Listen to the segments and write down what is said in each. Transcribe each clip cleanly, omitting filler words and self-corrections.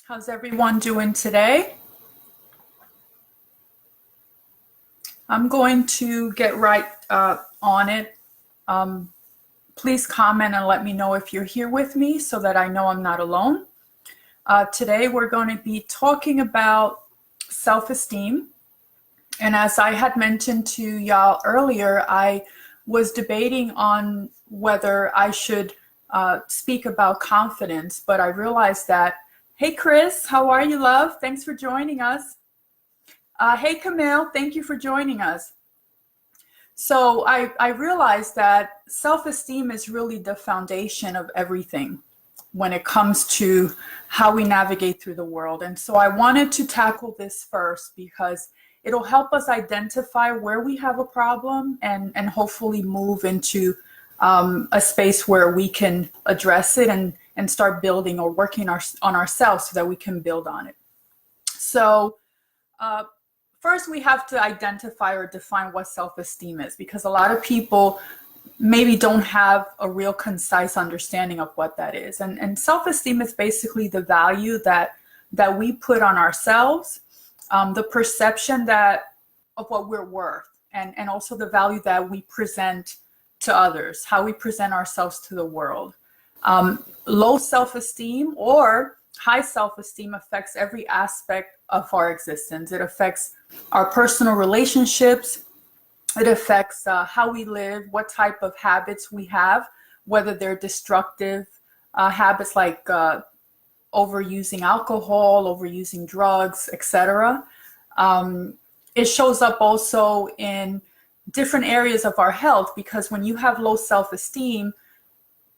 How's everyone doing today? I'm going to get right on it. Um, Please comment and let me know if you're here with me so that I know I'm not alone. Today we're going to be talking about self-esteem. And as I had mentioned to y'all earlier, I was debating on whether I should speak about confidence, but I realized that, hey Chris, how are you, love? Thanks for joining us. Hey Camille, thank you for joining us. So I realized that self-esteem is really the foundation of everything when it comes to how we navigate through the world. And so I wanted to tackle this first because it'll help us identify where we have a problem and hopefully move into a space where we can address it and start building or working on ourselves so that we can build on it. So first, we have to identify or define what self-esteem is, because a lot of people maybe don't have a real concise understanding of what that is. And self-esteem is basically the value that we put on ourselves, the perception of what we're worth, and also the value that we present to others, how we present ourselves to the world. Low self-esteem or high self-esteem affects every aspect of our existence. It affects our personal relationships. It affects how we live, what type of habits we have, whether they're destructive habits like overusing alcohol, overusing drugs, etc. It shows up also in different areas of our health, because when you have low self-esteem,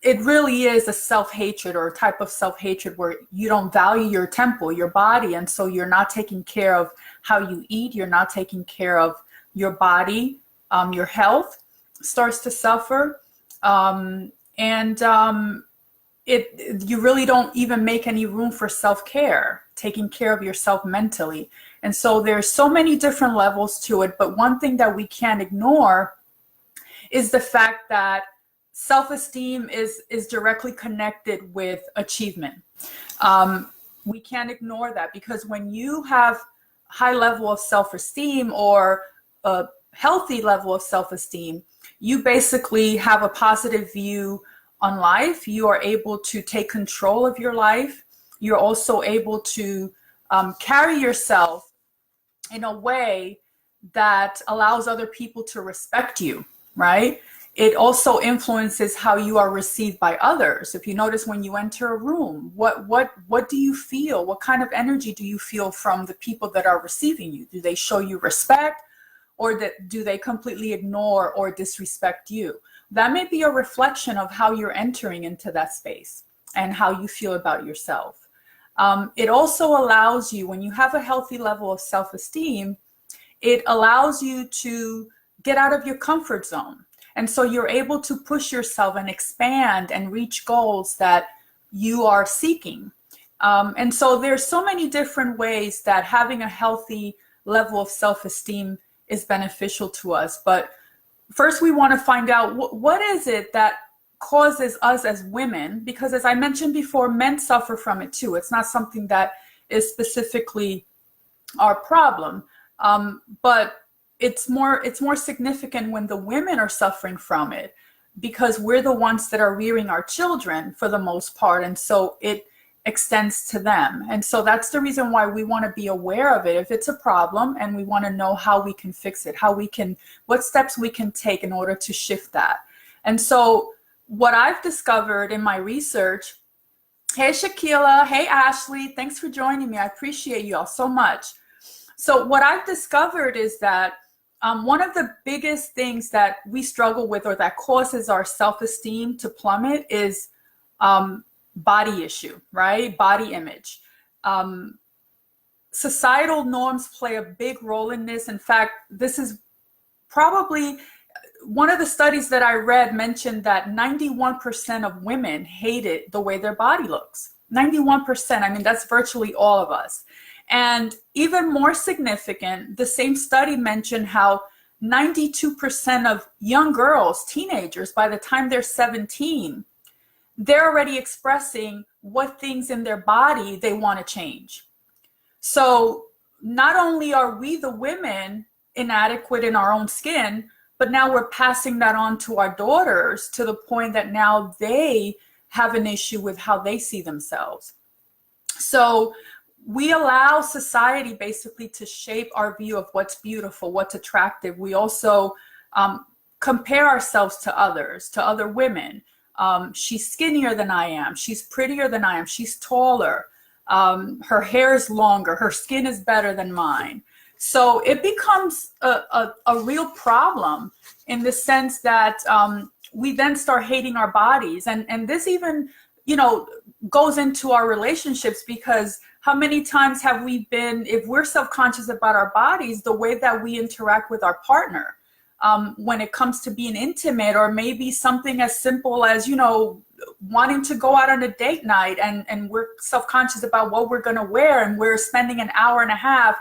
it really is a self-hatred or a type of self-hatred where you don't value your temple, your body. And so you're not taking care of how you eat. You're not taking care of your body. Your health starts to suffer. You really don't even make any room for self-care, taking care of yourself mentally. And so there's so many different levels to it. But one thing that we can't ignore is the fact that self-esteem is directly connected with achievement. We can't ignore that, because when you have high level of self-esteem or a healthy level of self-esteem, you basically have a positive view on life. You are able to take control of your life. You're also able to carry yourself in a way that allows other people to respect you, right? It also influences how you are received by others. If you notice, when you enter a room, what do you feel? What kind of energy do you feel from the people that are receiving you? Do they show you respect, or do they completely ignore or disrespect you? That may be a reflection of how you're entering into that space and how you feel about yourself. It also allows you, when you have a healthy level of self-esteem, it allows you to get out of your comfort zone. And so you're able to push yourself and expand and reach goals that you are seeking. And so there's so many different ways that having a healthy level of self-esteem is beneficial to us. But first, we want to find out what is it that causes us as women, because as I mentioned before, men suffer from it too. It's not something that is specifically our problem. But it's more significant when the women are suffering from it, because we're the ones that are rearing our children for the most part. And so it extends to them. And so that's the reason why we want to be aware of it if it's a problem, and we want to know how we can fix it, what steps we can take in order to shift that. And so what I've discovered in my research, hey Shaquila, hey Ashley, thanks for joining me. I appreciate you all so much. So what I've discovered is that one of the biggest things that we struggle with, or that causes our self-esteem to plummet, is body issue, right? Body image. Societal norms play a big role in this. In fact, this is probably one of the studies that I read mentioned that 91% of women hated the way their body looks. 91%. I mean, that's virtually all of us. And even more significant, the same study mentioned how 92% of young girls, teenagers, by the time they're 17, they're already expressing what things in their body they want to change. So not only are we, the women, inadequate in our own skin, but now we're passing that on to our daughters, to the point that now they have an issue with how they see themselves. So we allow society basically to shape our view of what's beautiful, what's attractive. We also compare ourselves to others, to other women. She's skinnier than I am. She's prettier than I am. She's taller. Her hair is longer. Her skin is better than mine. So it becomes a real problem, in the sense that we then start hating our bodies. And this even, goes into our relationships, because how many times have we been, if we're self-conscious about our bodies, the way that we interact with our partner, when it comes to being intimate, or maybe something as simple as, wanting to go out on a date night, and we're self-conscious about what we're going to wear, and we're spending an hour and a half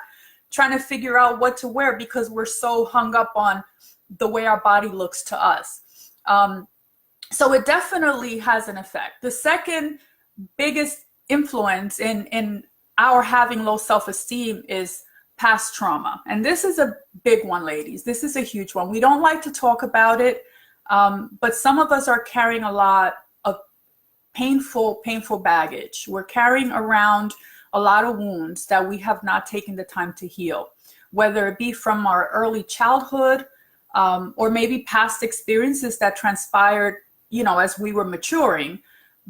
trying to figure out what to wear because we're so hung up on the way our body looks to us. So it definitely has an effect. The second biggest influence in our having low self-esteem is past trauma. And this is a big one, ladies. This is a huge one. We don't like to talk about it, but some of us are carrying a lot of painful baggage. We're carrying around a lot of wounds that we have not taken the time to heal, whether it be from our early childhood, or maybe past experiences that transpired, as we were maturing.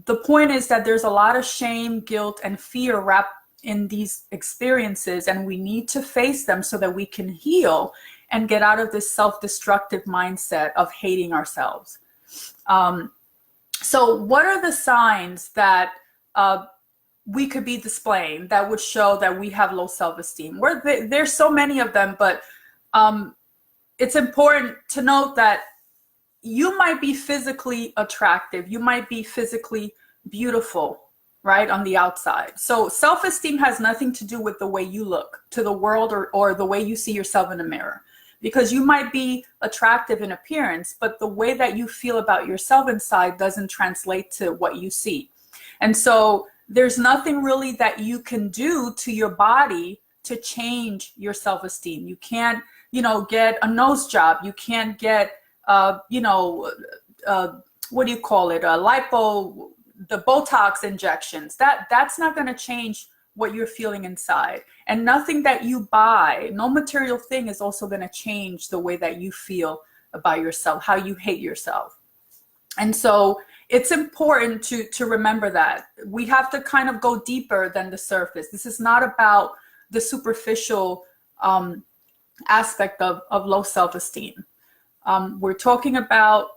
The point is that there's a lot of shame, guilt, and fear wrapped in these experiences, and we need to face them so that we can heal and get out of this self-destructive mindset of hating ourselves. So what are the signs that we could be displaying that would show that we have low self-esteem? There's so many of them, but it's important to note that you might be physically attractive. You might be physically beautiful, right, on the outside. So self-esteem has nothing to do with the way you look to the world, or the way you see yourself in the mirror. Because you might be attractive in appearance, but the way that you feel about yourself inside doesn't translate to what you see. And so there's nothing really that you can do to your body to change your self-esteem. You can't, get a nose job. You can't get, what do you call it? The Botox injections. That's not going to change what you're feeling inside. And nothing that you buy, no material thing, is also going to change the way that you feel about yourself, how you hate yourself. And so it's important to remember that. We have to kind of go deeper than the surface. This is not about the superficial aspect of low self-esteem. We're talking about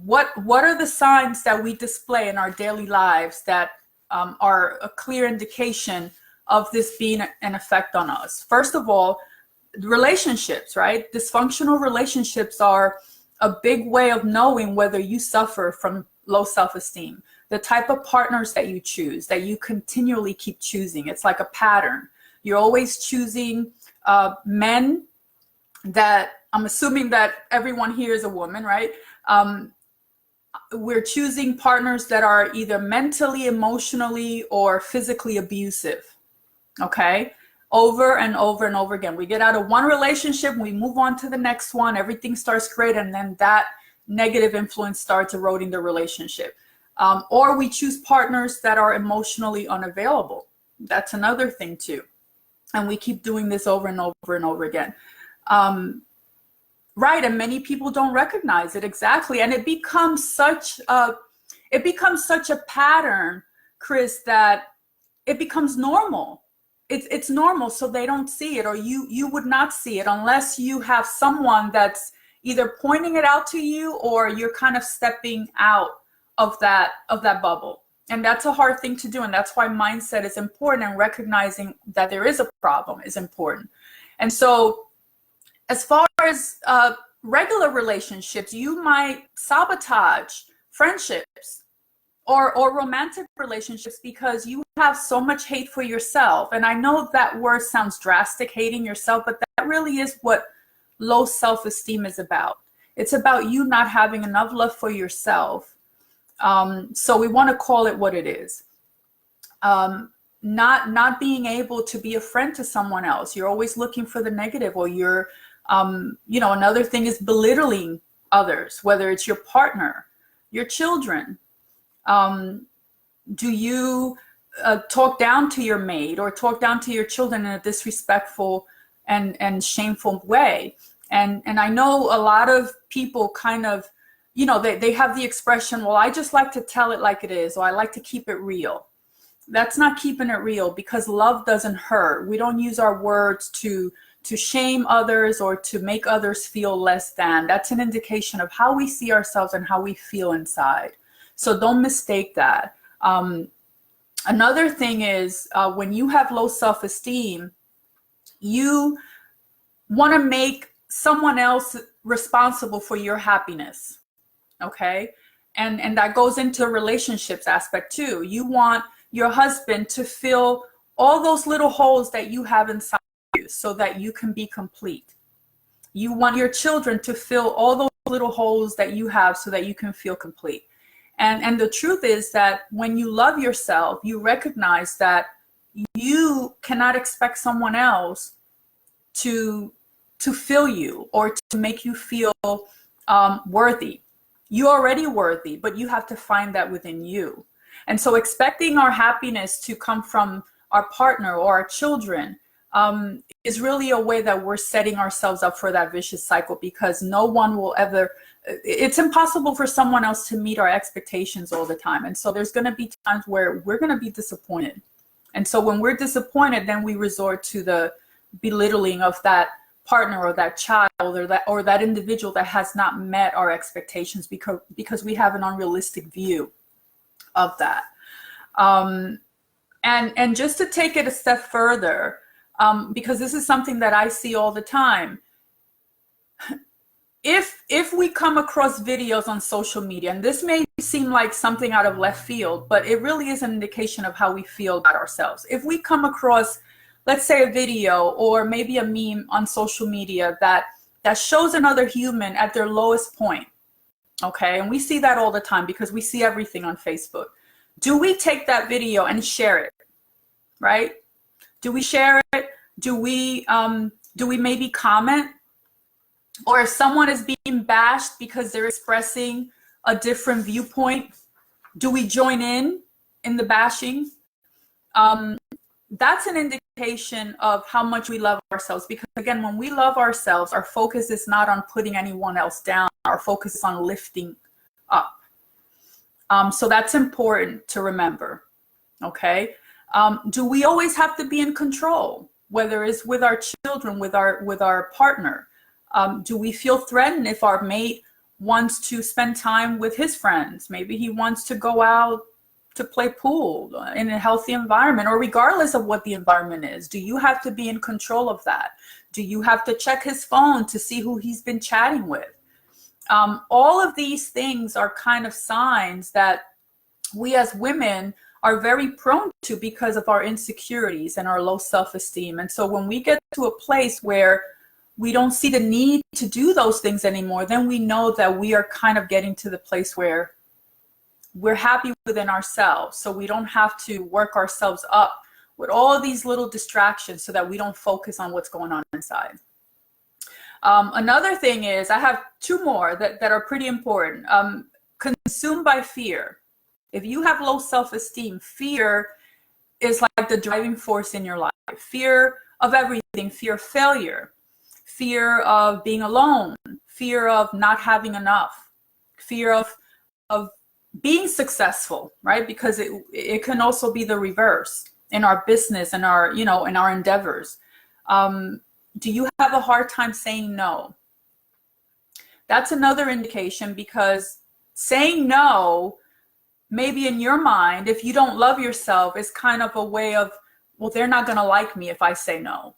what are the signs that we display in our daily lives that are a clear indication of this being an effect on us. First of all, relationships, right? Dysfunctional relationships are a big way of knowing whether you suffer from low self-esteem. The type of partners that you choose, that you continually keep choosing. It's like a pattern. You're always choosing men that, I'm assuming that everyone here is a woman, right? We're choosing partners that are either mentally, emotionally, or physically abusive, okay? Over and over and over again. We get out of one relationship, we move on to the next one, everything starts great, and then that negative influence starts eroding the relationship. Or we choose partners that are emotionally unavailable. That's another thing too. And we keep doing this over and over and over again. Right, and many people don't recognize it exactly, and it becomes such a pattern, Chris, that it becomes normal. It's normal, so they don't see it, or you would not see it unless you have someone that's either pointing it out to you, or you're kind of stepping out of that bubble. And that's a hard thing to do, and that's why mindset is important, and recognizing that there is a problem is important. And so as far as regular relationships, you might sabotage friendships or romantic relationships because you have so much hate for yourself. And I know that word sounds drastic, hating yourself, but that really is what low self-esteem is about. It's about you not having enough love for yourself. So we want to call it what it is. not being able to be a friend to someone else. You're always looking for the negative, or you're, another thing is belittling others, whether it's your partner, your children. Do you talk down to your maid or talk down to your children in a disrespectful and shameful way? And I know a lot of people kind of, they have the expression, well, I just like to tell it like it is, or I like to keep it real. That's not keeping it real, because love doesn't hurt. We don't use our words to shame others or to make others feel less than. That's an indication of how we see ourselves and how we feel inside. So don't mistake that. Another thing is when you have low self-esteem, you want to make someone else responsible for your happiness. Okay? And that goes into relationships aspect too. You want your husband to fill all those little holes that you have inside you so that you can be complete. You want your children to fill all those little holes that you have so that you can feel complete. And the truth is that when you love yourself, you recognize that you cannot expect someone else to fill you or to make you feel worthy. You're already worthy, but you have to find that within you. And so expecting our happiness to come from our partner or our children is really a way that we're setting ourselves up for that vicious cycle, because no one will ever, it's impossible for someone else to meet our expectations all the time. And so there's going to be times where we're going to be disappointed. And so when we're disappointed, then we resort to the belittling of that partner or that child or that individual that has not met our expectations because we have an unrealistic view of that. And just to take it a step further, because this is something that I see all the time. If we come across videos on social media, and this may seem like something out of left field, but it really is an indication of how we feel about ourselves. If we come across, let's say, a video or maybe a meme on social media that shows another human at their lowest point, okay, and we see that all the time because we see everything on Facebook. Do we take that video and share it, right? Do we share it? Do we maybe comment? Or if someone is being bashed because they're expressing a different viewpoint, do we join in the bashing? That's an indication of how much we love ourselves. Because again, when we love ourselves, our focus is not on putting anyone else down. Our focus is on lifting up. So that's important to remember. Okay. Do we always have to be in control, whether it's with our children, with our partner? Do we feel threatened if our mate wants to spend time with his friends? Maybe he wants to go out to play pool in a healthy environment, or regardless of what the environment is. Do you have to be in control of that? Do you have to check his phone to see who he's been chatting with? All of these things are kind of signs that we as women are very prone to because of our insecurities and our low self-esteem. And so when we get to a place where we don't see the need to do those things anymore, then we know that we are kind of getting to the place where we're happy within ourselves. So we don't have to work ourselves up with all these little distractions so that we don't focus on what's going on inside. Another thing is, I have two more that are pretty important. Consumed by fear. If you have low self-esteem, fear is like the driving force in your life. Fear of everything, fear of failure, fear of being alone, fear of not having enough, fear of being successful, right? Because it can also be the reverse in our business and our, in our endeavors. Do you have a hard time saying no? That's another indication, because saying no, maybe in your mind, if you don't love yourself, is kind of a way of, well, they're not going to like me if I say no.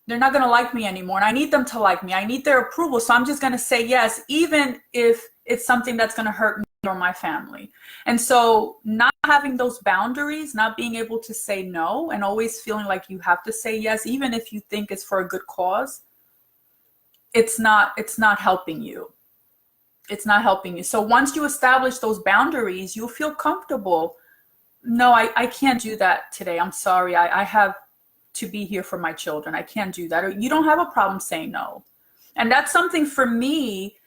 They're not going to like me anymore, and I need them to like me. I need their approval, so I'm just going to say yes, even if it's something that's going to hurt me or my family. And so not having those boundaries, not being able to say no, and always feeling like you have to say yes, even if you think it's for a good cause, it's not helping you. It's not helping you. So once you establish those boundaries, you'll feel comfortable no, I can't do that today. I'm sorry. I have to be here for my children. I can't do that. Or you don't have a problem saying no. And that's something for me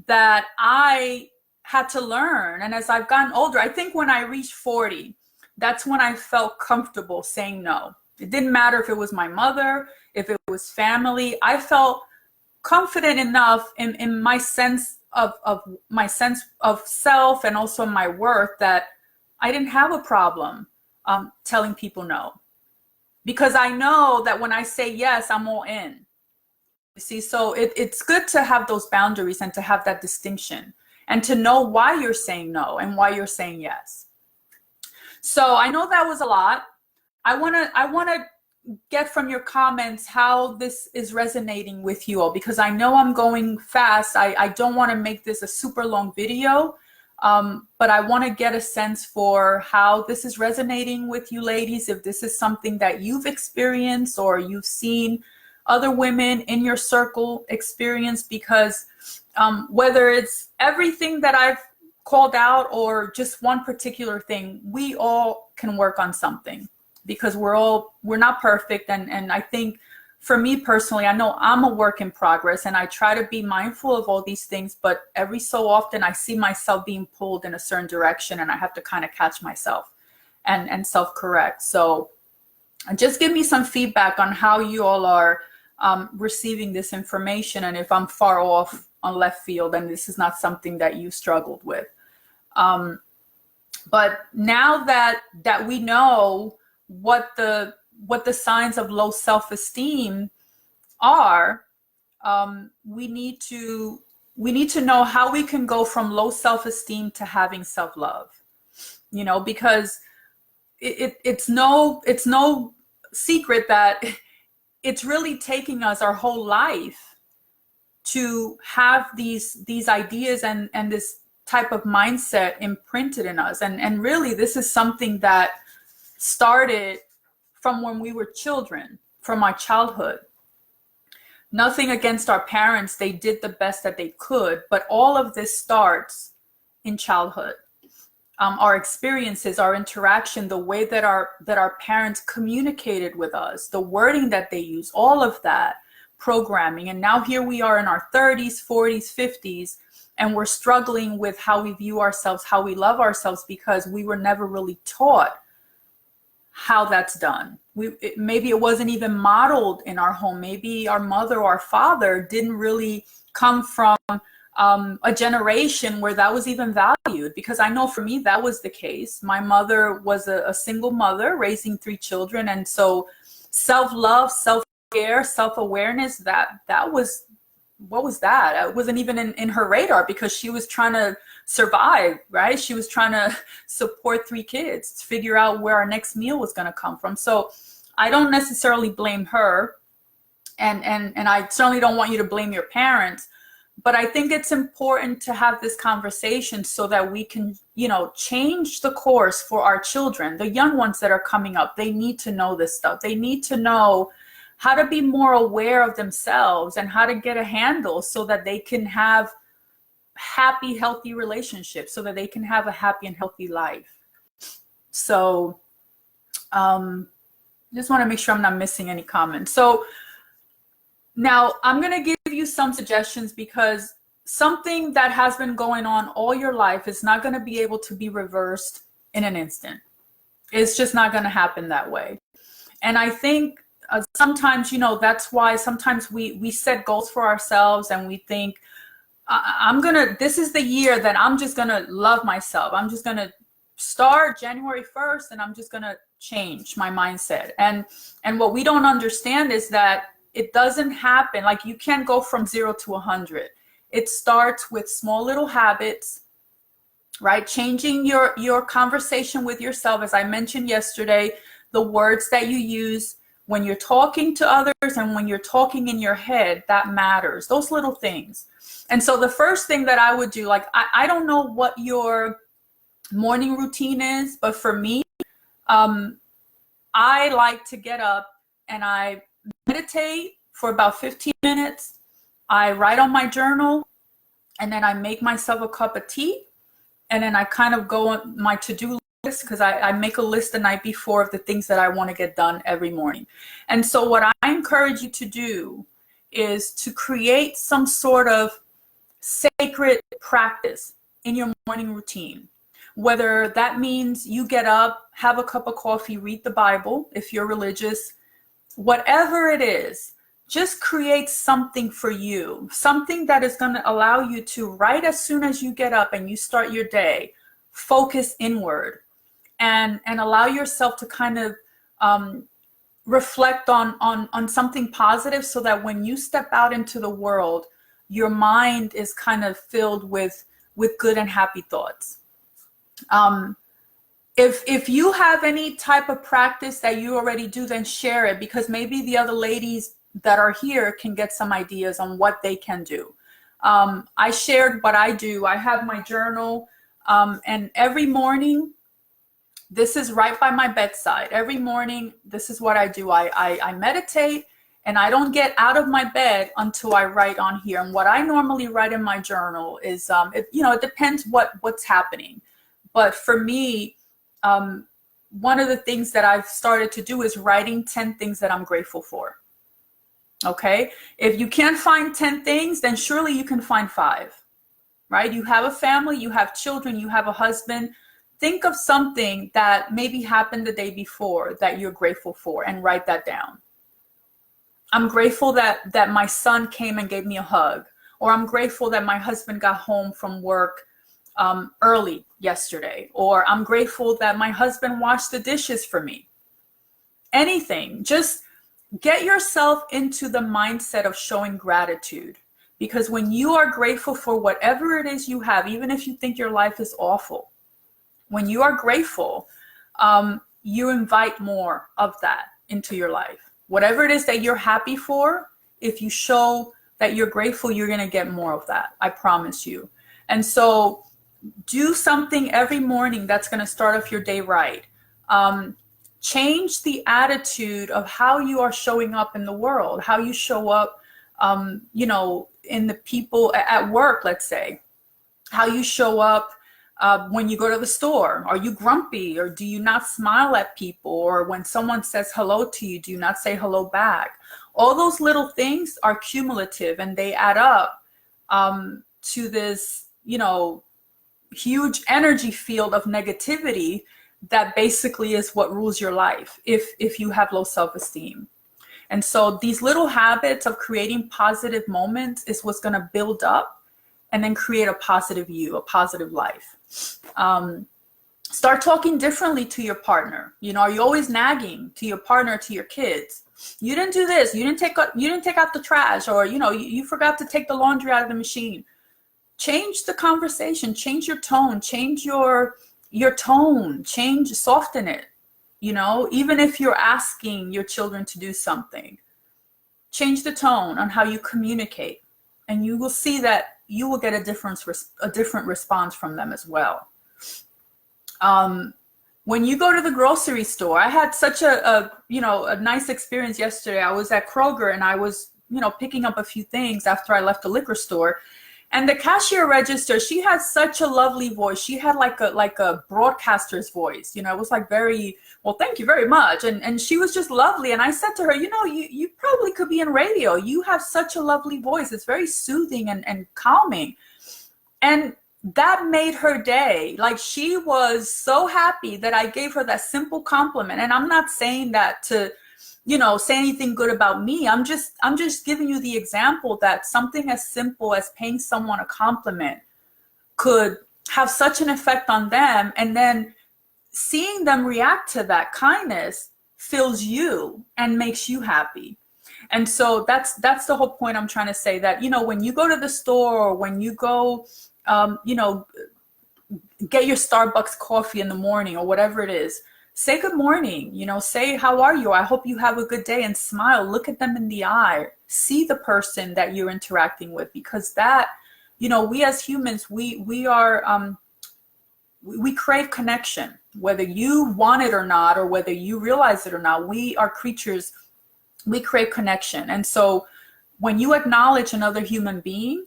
that I had to learn. And as I've gotten older, I think when I reached 40, that's when I felt comfortable saying no. It didn't matter if it was my mother, if it was family. I felt confident enough in my sense of my sense of self and also my worth that I didn't have a problem telling people no. Because I know that when I say yes, I'm all in. You see, so it's good to have those boundaries and to have that distinction and to know why you're saying no and why you're saying yes. So I know that was a lot. I wanna get from your comments how this is resonating with you all, because I know I'm going fast. I don't want to make this a super long video, but I want to get a sense for how this is resonating with you ladies, if this is something that you've experienced or you've seen other women in your circle experience, because whether it's everything that I've called out or just one particular thing, we all can work on something, because we're not perfect. And I think for me personally, I know I'm a work in progress and I try to be mindful of all these things, but every so often I see myself being pulled in a certain direction and I have to kind of catch myself and self-correct. So just give me some feedback on how you all are receiving this information, and if I'm far off on left field and this is not something that you struggled with. But now that we know what the signs of low self-esteem are, we need to know how we can go from low self-esteem to having self-love. You know, because it's no secret that it's really taking us our whole life to have these ideas and this type of mindset imprinted in us. And really, this is something that started from when we were children, from our childhood. Nothing against our parents. They did the best that they could, but all of this starts in childhood. Our experiences, our interaction, the way that our parents communicated with us, the wording that they use, all of that programming. And now here we are in our 30s, 40s, 50s, and we're struggling with how we view ourselves, how we love ourselves, because we were never really taught how that's done. Maybe it wasn't even modeled in our home. Maybe our mother or our father didn't really come from a generation where that was even valued, because I know for me that was the case. My mother was a single mother raising 3 children, and so self-love, self-care, self-awareness, that was, what was that? It wasn't even in her radar, because she was trying to survive, right? She was trying to support 3 kids, figure out where our next meal was going to come from. So I don't necessarily blame her, and I certainly don't want you to blame your parents. But I think it's important to have this conversation so that we can, you know, change the course for our children, the young ones that are coming up. They need to know this stuff. They need to know how to be more aware of themselves and how to get a handle so that they can have happy, healthy relationships, so that they can have a happy and healthy life. So just want to make sure I'm not missing any comments. So now I'm going to give you some suggestions, because something that has been going on all your life is not going to be able to be reversed in an instant. It's just not going to happen that way. And I think sometimes, you know, that's why sometimes we set goals for ourselves and we think, this is the year that I'm just going to love myself. I'm just going to start January 1st and I'm just going to change my mindset. And what we don't understand is that it doesn't happen. Like, you can't go from 0 to 100. It starts with small little habits, right? Changing your conversation with yourself. As I mentioned yesterday, the words that you use when you're talking to others and when you're talking in your head, that matters. Those little things. And so the first thing that I would do, like, I don't know what your morning routine is, but for me, I like to get up and I meditate for about 15 minutes. I write on my journal, and then I make myself a cup of tea, and then I kind of go on my to-do because I make a list the night before of the things that I want to get done every morning. And so what I encourage you to do is to create some sort of sacred practice in your morning routine. Whether that means you get up, have a cup of coffee, read the Bible, if you're religious, whatever it is, just create something for you, something that is going to allow you to, right as soon as you get up and you start your day, focus inward and allow yourself to kind of reflect on something positive, so that when you step out into the world, your mind is kind of filled with good and happy thoughts. If you have any type of practice that you already do, then share it, because maybe the other ladies that are here can get some ideas on what they can do. I shared what I do. I have my journal, and every morning, this is right by my bedside. Every morning, this is what I do. I meditate, and I don't get out of my bed until I write on here. And what I normally write in my journal is, it depends what's happening. But for me, one of the things that I've started to do is writing 10 things that I'm grateful for. Okay? If you can't find 10 things, then surely you can find 5, right? You have a family, you have children, you have a husband. Think of something that maybe happened the day before that you're grateful for, and write that down. I'm grateful that my son came and gave me a hug, or I'm grateful that my husband got home from work early yesterday, or I'm grateful that my husband washed the dishes for me. Anything, just get yourself into the mindset of showing gratitude, because when you are grateful for whatever it is you have, even if you think your life is awful, when you are grateful, you invite more of that into your life. Whatever it is that you're happy for, if you show that you're grateful, you're going to get more of that. I promise you. And so do something every morning that's going to start off your day right. Change the attitude of how you are showing up in the world, how you show up, in the people at work, let's say, how you show up when you go to the store. Are you grumpy, or do you not smile at people? Or when someone says hello to you, do you not say hello back? All those little things are cumulative, and they add up to this, huge energy field of negativity that basically is what rules your life if you have low self-esteem. And so these little habits of creating positive moments is what's going to build up and then create a positive you, a positive life. Start talking differently to your partner. Are you always nagging to your partner, to your kids? You didn't do this. You didn't take out the trash, or you forgot to take the laundry out of the machine. Change the conversation. Change your tone. Change your tone. Soften it. Even if you're asking your children to do something, change the tone on how you communicate, and you will see that you will get a different response from them as well. When you go to the grocery store, I had such a nice experience yesterday. I was at Kroger, and I was, picking up a few things after I left the liquor store. And the cashier register, she had such a lovely voice. She had like a broadcaster's voice. It was like very, well, thank you very much. And she was just lovely. And I said to her, you probably could be in radio. You have such a lovely voice. It's very soothing and calming. And that made her day. Like, she was so happy that I gave her that simple compliment. And I'm not saying that to, say anything good about me. I'm just giving you the example that something as simple as paying someone a compliment could have such an effect on them. And then seeing them react to that kindness fills you and makes you happy. And so that's the whole point I'm trying to say, that, when you go to the store, or when you go, get your Starbucks coffee in the morning, or whatever it is, say good morning, say, how are you? I hope you have a good day, and smile, look at them in the eye, see the person that you're interacting with, because that, we as humans, we are, we crave connection, whether you want it or not, or whether you realize it or not. We are creatures, we crave connection. And so when you acknowledge another human being,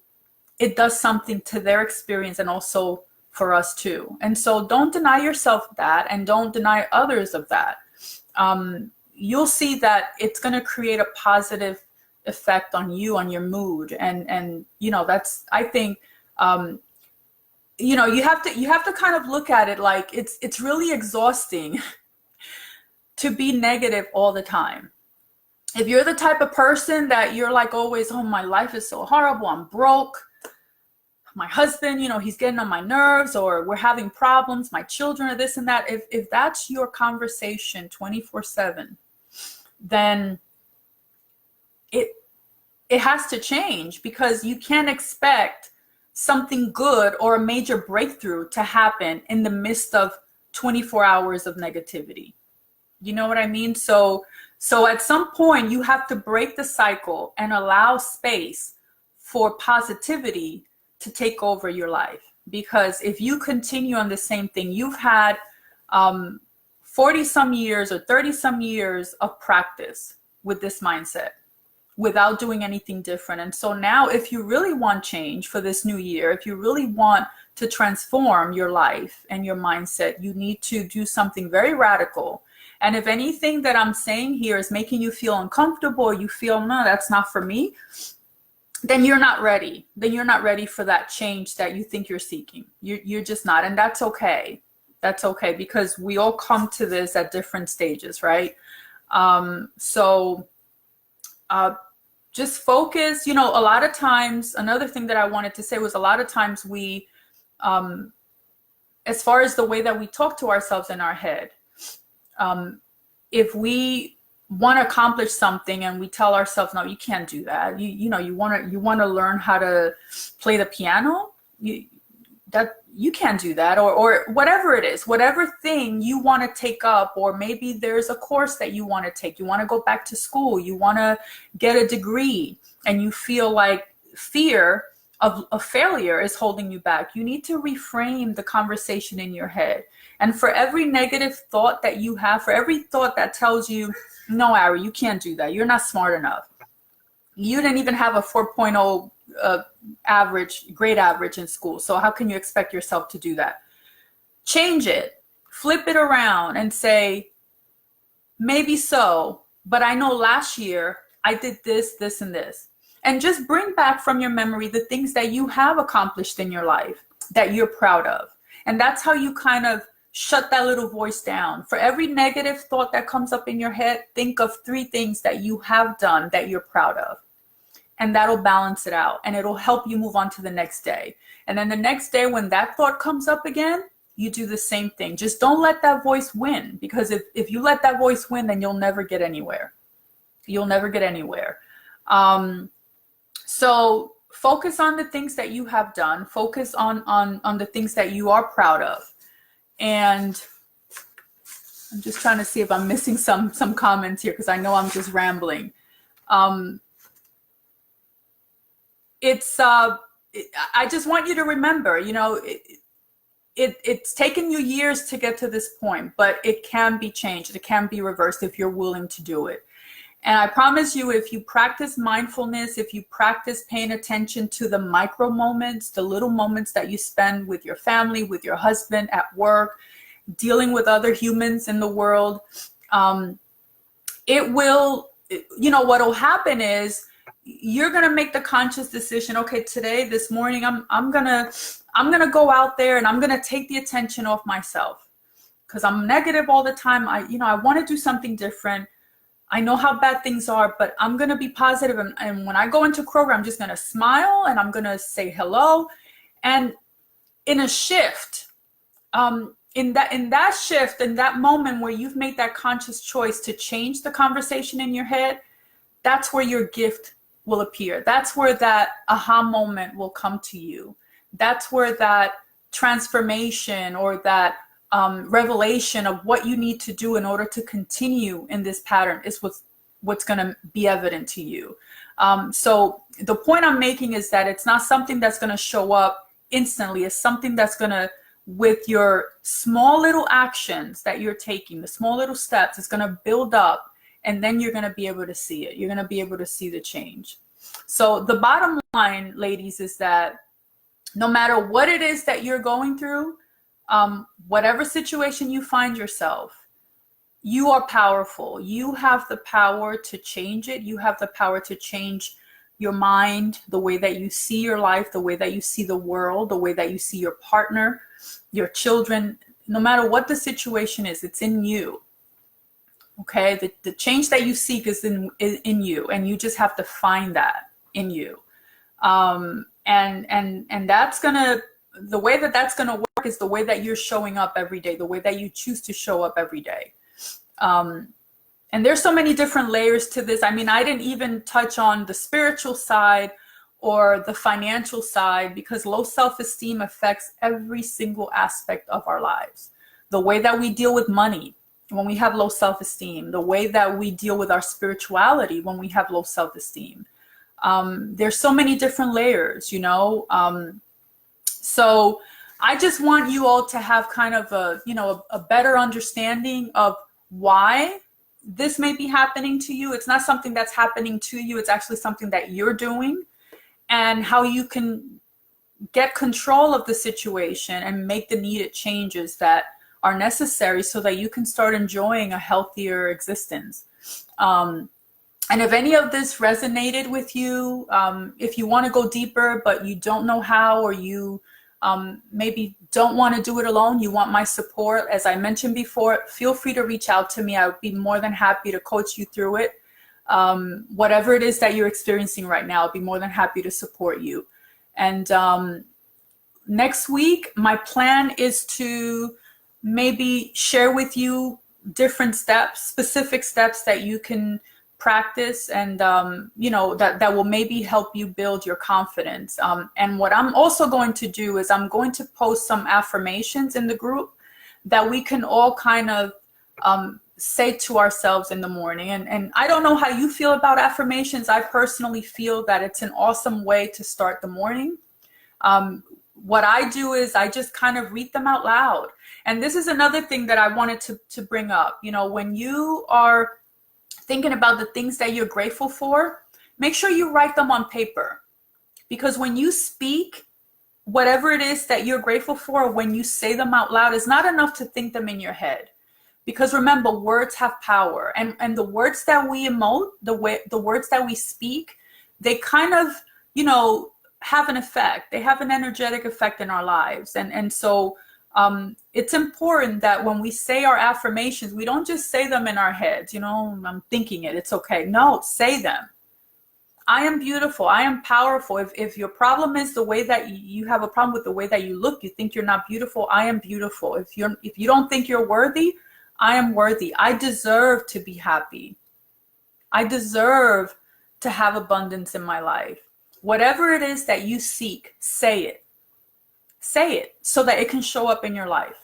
it does something to their experience and also for us too. And so don't deny yourself that, and don't deny others of that. You'll see that it's going to create a positive effect on you, on your mood. And that's, I think, you have to kind of look at it like it's really exhausting to be negative all the time. If you're the type of person that you're like always, oh, my life is so horrible, I'm broke, my husband, he's getting on my nerves, or we're having problems, my children are this and that. If that's your conversation 24/7, then it has to change, because you can't expect something good or a major breakthrough to happen in the midst of 24 hours of negativity. You know what I mean? So at some point you have to break the cycle and allow space for positivity to take over your life. Because if you continue on the same thing, you've had 40 some years or 30 some years of practice with this mindset without doing anything different. And so now, if you really want change for this new year, if you really want to transform your life and your mindset, you need to do something very radical. And if anything that I'm saying here is making you feel uncomfortable, or you feel, no, that's not for me, then you're not ready. Then you're not ready for that change that you think you're seeking. You're just not. And that's okay. That's okay, because we all come to this at different stages, right? Just focus. A lot of times, another thing that I wanted to say was, a lot of times we, as far as the way that we talk to ourselves in our head, if we want to accomplish something and we tell ourselves, no, you can't do that. You want to learn how to play the piano. You can't do that, or whatever it is, whatever thing you want to take up, or maybe there's a course that you want to take. You want to go back to school. You want to get a degree, and you feel like fear of failure is holding you back. You need to reframe the conversation in your head. And for every negative thought that you have, for every thought that tells you, no, Ari, you can't do that, you're not smart enough, you didn't even have a 4.0 grade average in school, so how can you expect yourself to do that? Change it, flip it around and say, maybe so, but I know last year I did this, this, and this. And just bring back from your memory the things that you have accomplished in your life that you're proud of. And that's how you kind of shut that little voice down. For every negative thought that comes up in your head, think of 3 things that you have done that you're proud of. And that'll balance it out, and it'll help you move on to the next day. And then the next day, when that thought comes up again, you do the same thing. Just don't let that voice win, because if you let that voice win, then you'll never get anywhere. You'll never get anywhere. So focus on the things that you have done. Focus on the things that you are proud of. And I'm just trying to see if I'm missing some comments here, because I know I'm just rambling. I just want you to remember, it's taken you years to get to this point, but it can be changed. It can be reversed if you're willing to do it. And I promise you, if you practice mindfulness, if you practice paying attention to the micro moments, the little moments that you spend with your family, with your husband, at work, dealing with other humans in the world, it will, what'll happen is, you're going to make the conscious decision, okay, today, this morning, I'm going to go out there and I'm going to take the attention off myself, because I'm negative all the time. I want to do something different. I know how bad things are, but I'm going to be positive. And when I go into Kroger, I'm just going to smile and I'm going to say hello. And in a shift, in that shift, in that moment where you've made that conscious choice to change the conversation in your head, that's where your gift will appear. That's where that aha moment will come to you. That's where that transformation, or that revelation of what you need to do in order to continue in this pattern is what's going to be evident to you. So the point I'm making is that it's not something that's going to show up instantly. It's something that's going to, with your small little actions that you're taking, the small little steps, it's going to build up. And then you're going to be able to see it. You're going to be able to see the change. So the bottom line, ladies, is that No matter what it is that you're going through, whatever situation you find yourself, you are powerful. You have the power to change it. You have the power to change your mind, the way that you see your life, the way that you see the world, the way that you see your partner, your children. No matter what the situation is, it's in you. Okay, the change that you seek is in you, and you just have to find that in you. And that's gonna, the way that that's gonna work is the way that you're showing up every day, the way that you choose to show up every day. And there's so many different layers to this. I mean, I didn't even touch on the spiritual side or the financial side, because low self-esteem affects every single aspect of our lives. The way that we deal with money when we have low self-esteem, the way that we deal with our spirituality when we have low self-esteem. There's so many different layers, you know. So I just want you all to have kind of a, you know, a better understanding of why this may be happening to you. It's not something that's happening to you. It's actually something that you're doing, and how you can get control of the situation and make the needed changes that are necessary so that you can start enjoying a healthier existence. And if any of this resonated with you, if you want to go deeper, but you don't know how, or you maybe don't want to do it alone, you want my support, as I mentioned before, feel free to reach out to me. I would be more than happy to coach you through it. Whatever it is that you're experiencing right now, I'll be more than happy to support you. And next week, my plan is to maybe share with you different steps, specific steps that you can practice, and you know, that will maybe help you build your confidence. And what I'm also going to do is I'm going to post some affirmations in the group that we can all kind of say to ourselves in the morning. And I don't know how you feel about affirmations. I personally feel that it's an awesome way to start the morning. What I do is I just kind of read them out loud. And this is another thing that I wanted to bring up. You know, when you are thinking about the things that you're grateful for, make sure you write them on paper. Because when you speak whatever it is that you're grateful for, when you say them out loud, it's not enough to think them in your head. Because remember, words have power. And the words that we emote, the words that we speak, they kind of, you know, have an effect. They have an energetic effect in our lives. And so it's important that when we say our affirmations, we don't just say them in our heads, you know, I'm thinking it, it's okay. No, say them. I am beautiful. I am powerful. If your problem is the way that you have a problem with the way that you look, you think you're not beautiful, I am beautiful. If you don't think you're worthy, I am worthy. I deserve to be happy. I deserve to have abundance in my life. Whatever it is that you seek, say it. Say it so that it can show up in your life.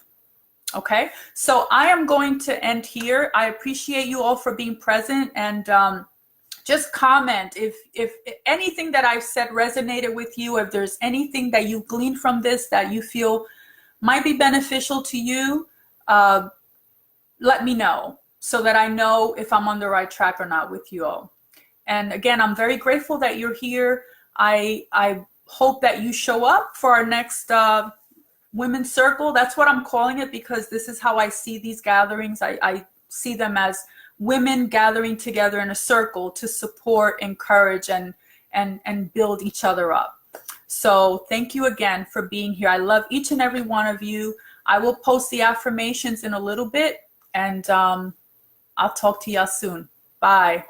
Okay, so I am going to end here. I appreciate you all for being present, and just comment if anything that I've said resonated with you, if there's anything that you gleaned from this that you feel might be beneficial to you, let me know so that I know if I'm on the right track or not with you all. And again, I'm very grateful that you're here. I hope that you show up for our next Women's Circle. That's what I'm calling it, because this is how I see these gatherings. I see them as women gathering together in a circle to support, encourage, and build each other up. So thank you again for being here. I love each and every one of you. I will post the affirmations in a little bit, and I'll talk to y'all soon. Bye.